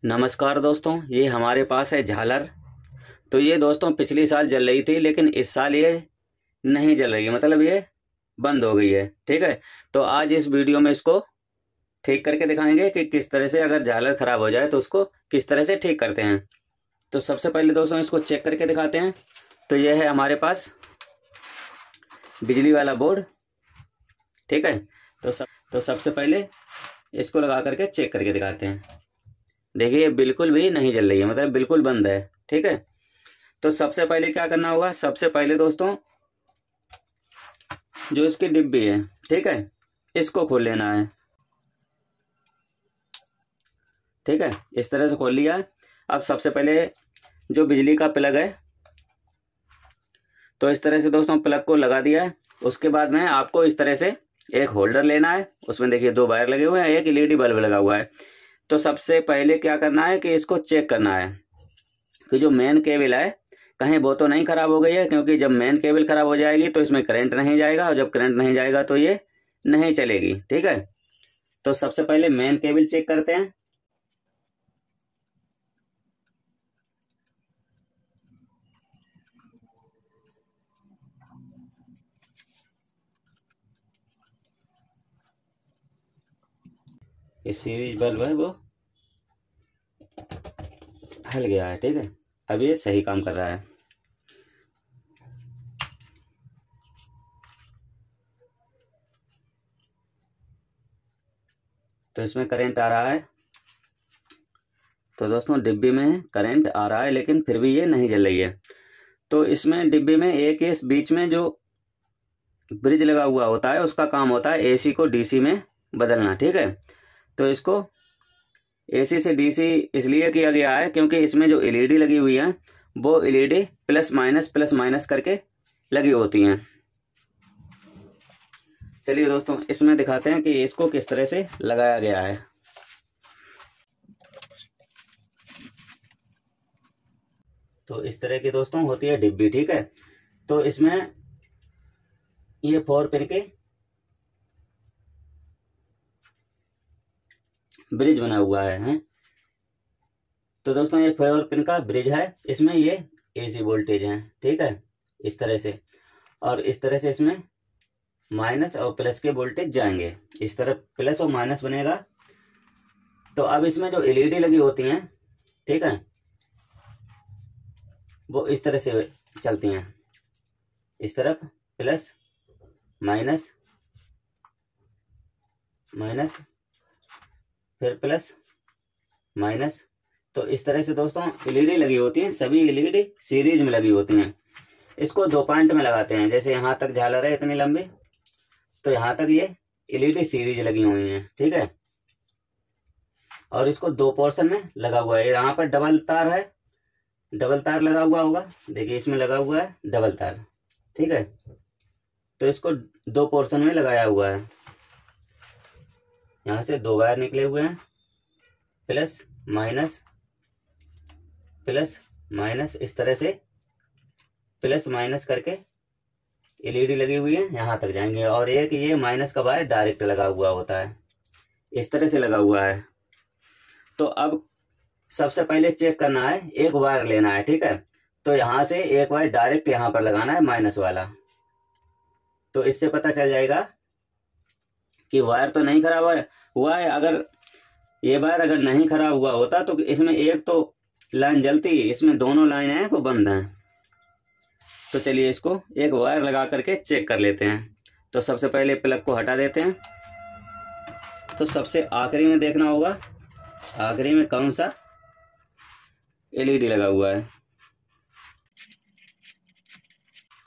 नमस्कार दोस्तों, ये हमारे पास है झालर। तो ये दोस्तों पिछली साल जल रही थी, लेकिन इस साल ये नहीं जल रही है, मतलब ये बंद हो गई है। ठीक है। तो आज इस वीडियो में इसको ठीक करके दिखाएंगे कि किस तरह से अगर झालर खराब हो जाए तो उसको किस तरह से ठीक करते हैं। तो सबसे पहले दोस्तों इसको चेक करके दिखाते हैं। तो ये है हमारे पास बिजली वाला बोर्ड। ठीक है। तो सबसे पहले इसको लगा करके चेक करके दिखाते हैं। देखिए ये बिल्कुल भी नहीं जल रही है, मतलब बिल्कुल बंद है। ठीक है। तो सबसे पहले क्या करना होगा, सबसे पहले दोस्तों जो इसकी डिब्बी है, ठीक है, इसको खोल लेना है। ठीक है, इस तरह से खोल लिया है। अब सबसे पहले जो बिजली का प्लग है, तो इस तरह से दोस्तों प्लग को लगा दिया है। उसके बाद में आपको इस तरह से एक होल्डर लेना है। उसमें देखिए 2 वायर लगे हुए हैं, एक एलईडी बल्ब लगा हुआ है। तो सबसे पहले क्या करना है कि इसको चेक करना है कि जो मेन केबल है कहीं वो तो नहीं खराब हो गई है, क्योंकि जब मेन केबल खराब हो जाएगी तो इसमें करंट नहीं जाएगा, और जब करंट नहीं जाएगा तो ये नहीं चलेगी। ठीक है। तो सबसे पहले मेन केबल चेक करते हैं। ये सीरीज बल्ब है वो हल गया है। ठीक है, अब ये सही काम कर रहा है। तो इसमें करंट आ रहा है। तो दोस्तों डिब्बी में करंट आ रहा है, लेकिन फिर भी ये नहीं जल रही है। तो इसमें डिब्बी में एक इस बीच में जो ब्रिज लगा हुआ होता है, उसका काम होता है एसी को डीसी में बदलना। ठीक है। तो इसको एसी से डीसी इसलिए किया गया है क्योंकि इसमें जो एलईडी लगी हुई है वो एलईडी प्लस माइनस करके लगी होती हैं। चलिए दोस्तों इसमें दिखाते हैं कि इसको किस तरह से लगाया गया है। तो इस तरह की दोस्तों होती है डिब्बी। ठीक है। तो इसमें ये 4 पिन के ब्रिज बना हुआ है। तो दोस्तों ये 4 पिन का ब्रिज है, इसमें ये एसी वोल्टेज है। ठीक है, इस तरह से। और इस तरह से इसमें माइनस और प्लस के वोल्टेज जाएंगे, इस तरह प्लस और माइनस बनेगा। तो अब इसमें जो एलईडी लगी होती हैं, ठीक है, वो इस तरह से चलती हैं। इस तरफ प्लस माइनस माइनस फिर प्लस माइनस। तो इस तरह से दोस्तों एलईडी लगी होती हैं, सभी एलईडी सीरीज में लगी होती हैं। इसको 2 पॉइंट में लगाते हैं, जैसे यहाँ तक झालर है इतनी लंबी, तो यहाँ तक ये एलईडी सीरीज लगी हुई हैं। ठीक है। और इसको 2 पोर्शन में लगा हुआ है। यहाँ पर डबल तार है, डबल तार लगा हुआ होगा, देखिए इसमें लगा हुआ है डबल तार। ठीक है। तो इसको 2 पोर्शन में लगाया हुआ है। यहाँ से 2 वायर निकले हुए हैं, प्लस माइनस इस तरह से प्लस माइनस करके एलईडी लगी हुई है, यहाँ तक जाएंगे। और एक ये माइनस का वायर डायरेक्ट लगा हुआ होता है, इस तरह से लगा हुआ है। तो अब सबसे पहले चेक करना है, एक वायर लेना है। ठीक है। तो यहाँ से एक वायर डायरेक्ट यहाँ पर लगाना है, माइनस वाला। तो इससे पता चल जाएगा कि वायर तो नहीं खराब हुआ है। अगर ये वायर अगर नहीं खराब हुआ होता तो इसमें एक तो लाइन जलती, इसमें दोनों लाइन हैं वो बंद हैं। तो चलिए इसको एक वायर लगा करके चेक कर लेते हैं। तो सबसे पहले प्लग को हटा देते हैं। तो सबसे आखिरी में देखना होगा, आखिरी में कौन सा एलईडी लगा हुआ है।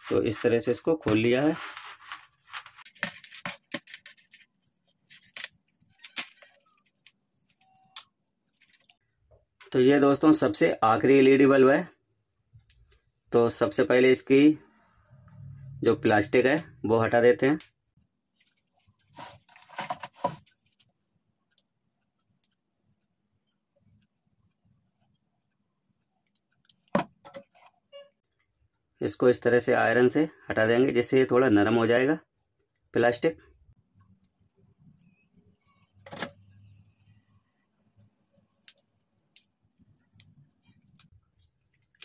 तो इस तरह से इसको खोल लिया है। तो ये दोस्तों सबसे आखिरी एलईडी बल्ब है। तो सबसे पहले इसकी जो प्लास्टिक है वो हटा देते हैं। इसको इस तरह से आयरन से हटा देंगे, जिससे ये थोड़ा नरम हो जाएगा प्लास्टिक।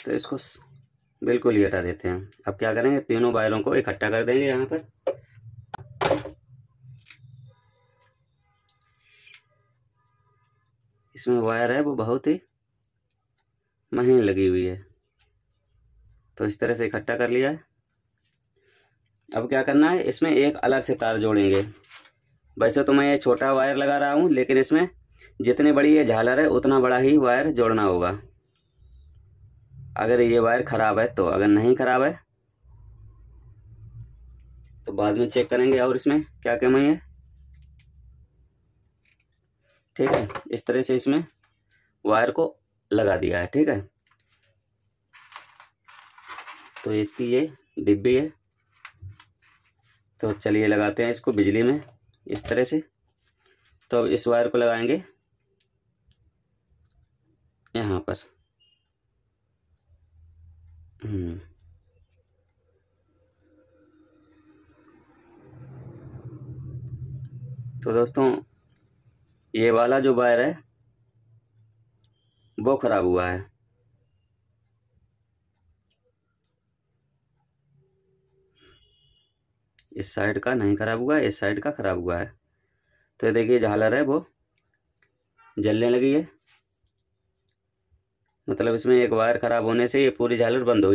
तो इसको बिल्कुल ही हटा देते हैं। अब क्या करेंगे, तीनों वायरों को इकट्ठा कर देंगे यहाँ पर। इसमें वायर है वो बहुत ही महीन लगी हुई है, तो इस तरह से इकट्ठा कर लिया है। अब क्या करना है, इसमें एक अलग से तार जोड़ेंगे। वैसे तो मैं ये छोटा वायर लगा रहा हूँ, लेकिन इसमें जितनी बड़ी ये झालर है उतना बड़ा ही वायर जोड़ना होगा। अगर ये वायर खराब है तो, अगर नहीं खराब है तो बाद में चेक करेंगे और इसमें क्या कमी है। ठीक है, इस तरह से इसमें वायर को लगा दिया है। ठीक है, तो इसकी ये डिब्बी है, तो चलिए लगाते हैं इसको बिजली में इस तरह से। तो अब इस वायर को लगाएंगे यहाँ पर। तो दोस्तों, ये वाला जो वायर है वो खराब हुआ है। इस साइड का नहीं खराब हुआ है, इस साइड का खराब हुआ है। तो ये देखिए झालर है वो जलने लगी है, मतलब इसमें एक वायर खराब होने से ये पूरी झालर बंद हो गई।